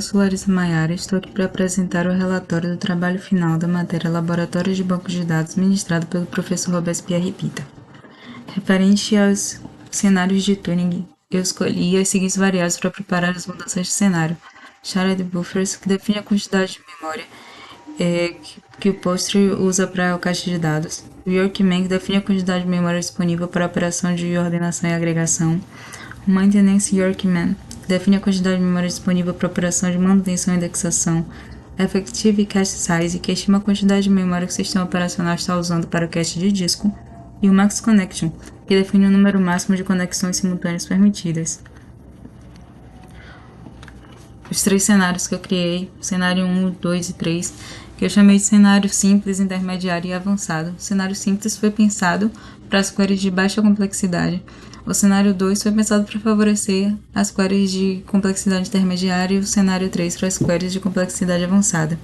sou Larissa Maiara e estou aqui para apresentar o relatório do trabalho final da matéria Laboratórios de Bancos de Dados ministrado pelo professor Robespierre Pita. Referente aos cenários de Turing, eu escolhi as seguintes variáveis para preparar as mudanças de cenário. Shared Buffers, que define a quantidade de memória que o Postre usa para o caixa de dados. O Yorkman, que define a quantidade de memória disponível para a operação de ordenação e agregação. O Maintenance Yorkman, que define a quantidade de memória disponível para a operação de manutenção e indexação. Effective Cache Size, que estima a quantidade de memória que o sistema operacional está usando para o cache de disco. E o Max Connection, que define o número máximo de conexões simultâneas permitidas. Os três cenários que eu criei, cenário 1, 2 e 3, que eu chamei de cenário simples, intermediário e avançado. O cenário simples foi pensado para as queries de baixa complexidade. O cenário 2 foi pensado para favorecer as queries de complexidade intermediária e o cenário 3 para as queries de complexidade avançada.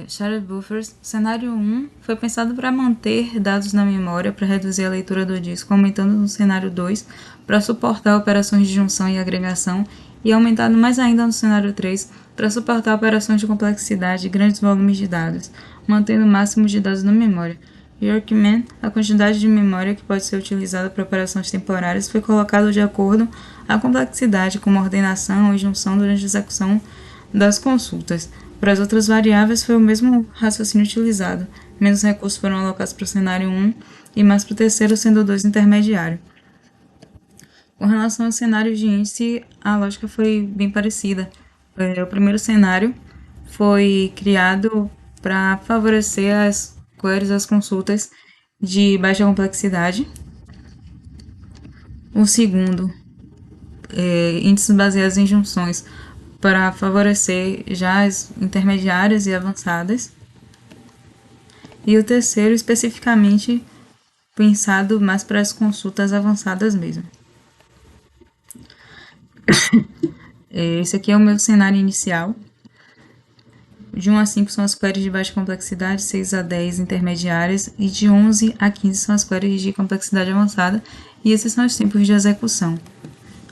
Shared Buffers. O cenário 1 foi pensado para manter dados na memória para reduzir a leitura do disco, aumentando no cenário 2 para suportar operações de junção e agregação e aumentado mais ainda no cenário 3 para suportar operações de complexidade e grandes volumes de dados, mantendo o máximo de dados na memória. Yorkman, a quantidade de memória que pode ser utilizada para operações temporárias foi colocado de acordo à complexidade, como ordenação e junção durante a execução das consultas. Para as outras variáveis foi o mesmo raciocínio utilizado, menos recursos foram alocados para o cenário 1 e mais para o terceiro, sendo o 2 intermediário. Com relação aos cenários de índice, a lógica foi bem parecida. O primeiro cenário foi criado para favorecer as queries, as consultas de baixa complexidade. O segundo, índices baseados em junções, para favorecer já as intermediárias e avançadas. E o terceiro, especificamente, pensado mais para as consultas avançadas mesmo. Esse aqui é o meu cenário inicial. De 1 a 5 são as queries de baixa complexidade, 6 a 10 intermediárias e de 11 a 15 são as queries de complexidade avançada. E esses são os tempos de execução.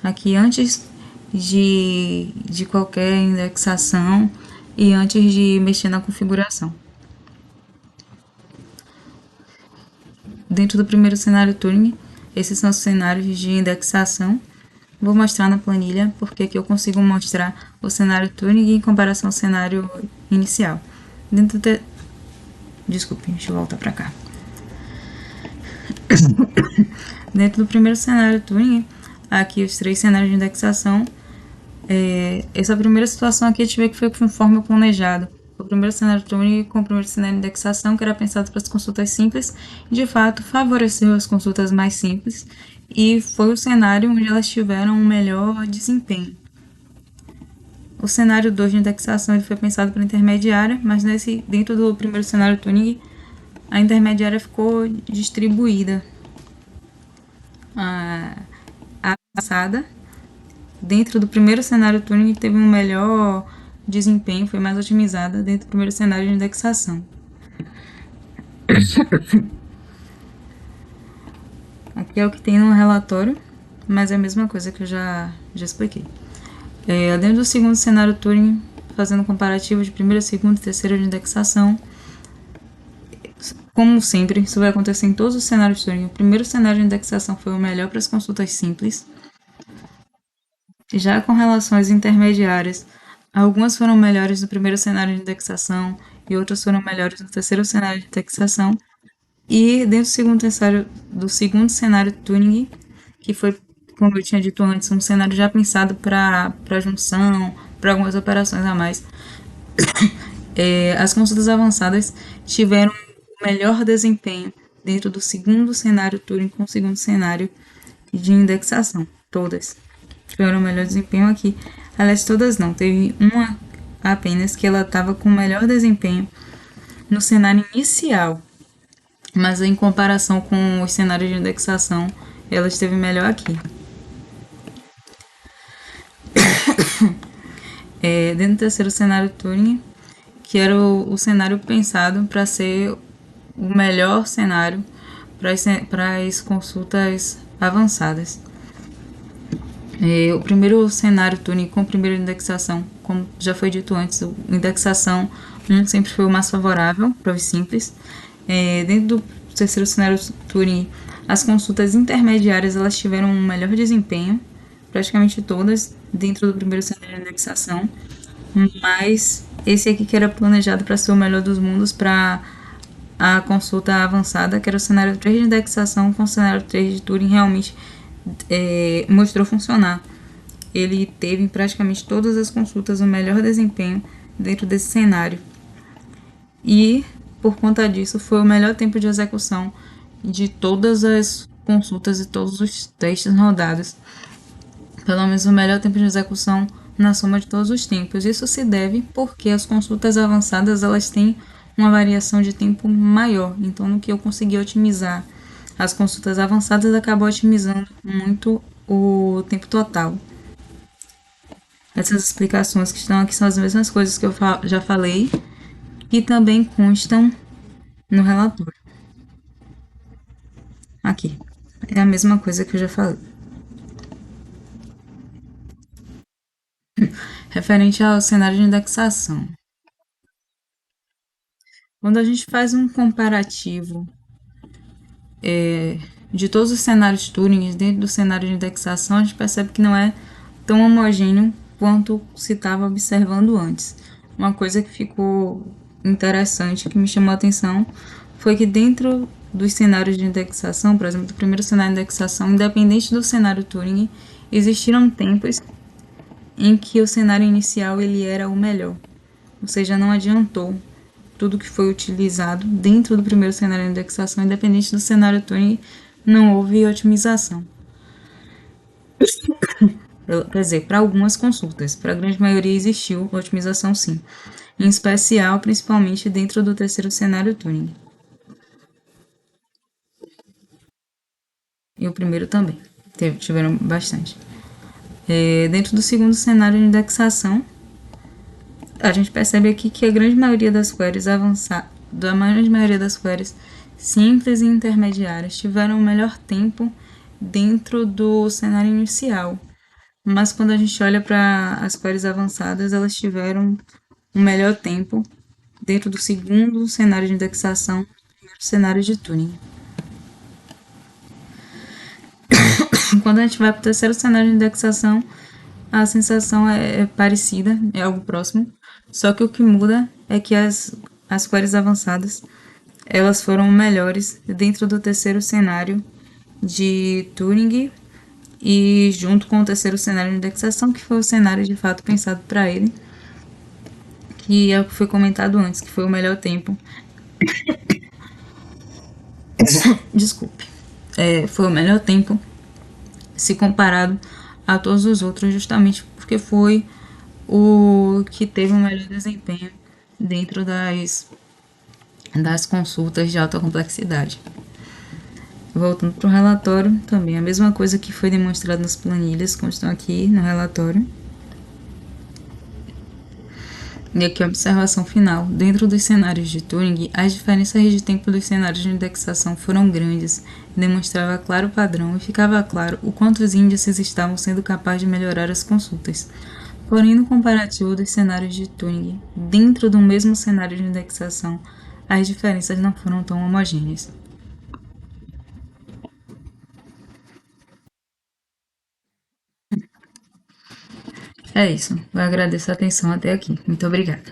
Aqui antes de qualquer indexação e antes de mexer na configuração. Dentro do primeiro cenário Turing, esses são os cenários de indexação. Vou mostrar na planilha, porque aqui eu consigo mostrar o cenário Turing em comparação ao cenário inicial. Desculpe, deixa eu voltar para cá. Dentro do primeiro cenário Turing, aqui os três cenários de indexação. Essa primeira situação aqui a gente vê que foi conforme o planejado. O primeiro cenário Turing com o primeiro cenário de indexação, que era pensado para as consultas simples, de fato favoreceu as consultas mais simples e foi o cenário onde elas tiveram um melhor desempenho. O cenário 2 de indexação ele foi pensado para a intermediária, mas dentro do primeiro cenário Turing, a intermediária ficou distribuída. A avançada, dentro do primeiro cenário Turing, teve um melhor desempenho, foi mais otimizada dentro do primeiro cenário de indexação. Aqui é o que tem no relatório, mas é a mesma coisa que eu já expliquei. Dentro do segundo cenário Turing, fazendo comparativo de primeiro, segundo e terceiro de indexação, como sempre, isso vai acontecer em todos os cenários Turing. O primeiro cenário de indexação foi o melhor para as consultas simples. Já com relação às intermediárias, algumas foram melhores no primeiro cenário de indexação e outras foram melhores no terceiro cenário de indexação. E dentro do segundo cenário Turing, que foi, como eu tinha dito antes, um cenário já pensado para junção, para algumas operações a mais, as consultas avançadas tiveram melhor desempenho dentro do segundo cenário Turing com o segundo cenário de indexação. Todas tiveram melhor desempenho aqui. Aliás, todas não. Teve uma apenas que ela estava com melhor desempenho no cenário inicial. Mas em comparação com os cenários de indexação, ela esteve melhor aqui. Dentro do terceiro cenário Turing, que era o cenário pensado para ser o melhor cenário para as consultas avançadas. O primeiro cenário Turing com a primeira indexação, como já foi dito antes, a indexação 1 sempre foi o mais favorável, prova simples. Dentro do terceiro cenário Turing, as consultas intermediárias elas tiveram um melhor desempenho, praticamente todas, dentro do primeiro cenário de indexação, mas esse aqui que era planejado para ser o melhor dos mundos para a consulta avançada, que era o cenário 3 de indexação com o cenário 3 de Turing, realmente mostrou funcionar. Ele teve em praticamente todas as consultas o melhor desempenho dentro desse cenário. E, por conta disso, foi o melhor tempo de execução de todas as consultas e todos os testes rodados. Pelo menos o melhor tempo de execução na soma de todos os tempos. Isso se deve porque as consultas avançadas elas têm uma variação de tempo maior. Então, no que eu consegui otimizar as consultas avançadas, acabou otimizando muito o tempo total. Essas explicações que estão aqui são as mesmas coisas que eu já falei e também constam no relatório. Aqui. É a mesma coisa que eu já falei. Referente ao cenário de indexação. Quando a gente faz um comparativo de todos os cenários Turing dentro do cenário de indexação, a gente percebe que não é tão homogêneo quanto se estava observando antes. Uma coisa que ficou interessante, que me chamou a atenção, foi que dentro dos cenários de indexação, por exemplo, do primeiro cenário de indexação, independente do cenário Turing, existiram tempos em que o cenário inicial ele era o melhor, ou seja, não adiantou tudo que foi utilizado dentro do primeiro cenário de indexação, independente do cenário Turing, não houve otimização. Quer dizer, para algumas consultas, para a grande maioria existiu otimização sim, em especial, principalmente dentro do terceiro cenário Turing. E o primeiro também, tiveram bastante. Dentro do segundo cenário de indexação, a gente percebe aqui que a grande maioria das queries avançadas, da grande maioria das queries simples e intermediárias tiveram o melhor tempo dentro do cenário inicial. Mas quando a gente olha para as queries avançadas, elas tiveram um melhor tempo dentro do segundo cenário de indexação, primeiro cenário de Turing. Quando a gente vai para o terceiro cenário de indexação, a sensação é parecida, é algo próximo, só que o que muda é que as queries avançadas elas foram melhores dentro do terceiro cenário de Turing e junto com o terceiro cenário de indexação, que foi o cenário de fato pensado para ele, que é o que foi comentado antes, que foi o melhor tempo. Desculpe. Foi o melhor tempo se comparado a todos os outros, justamente porque foi o que teve o melhor desempenho dentro das consultas de alta complexidade. Voltando para o relatório, também a mesma coisa que foi demonstrado nas planilhas, constam aqui no relatório. E aqui a observação final. Dentro dos cenários de Turing, as diferenças de tempo dos cenários de indexação foram grandes, demonstrava claro padrão e ficava claro o quanto os índices estavam sendo capazes de melhorar as consultas. Porém, no comparativo dos cenários de Turing, dentro do mesmo cenário de indexação, as diferenças não foram tão homogêneas. É isso. Eu agradeço a atenção até aqui. Muito obrigada.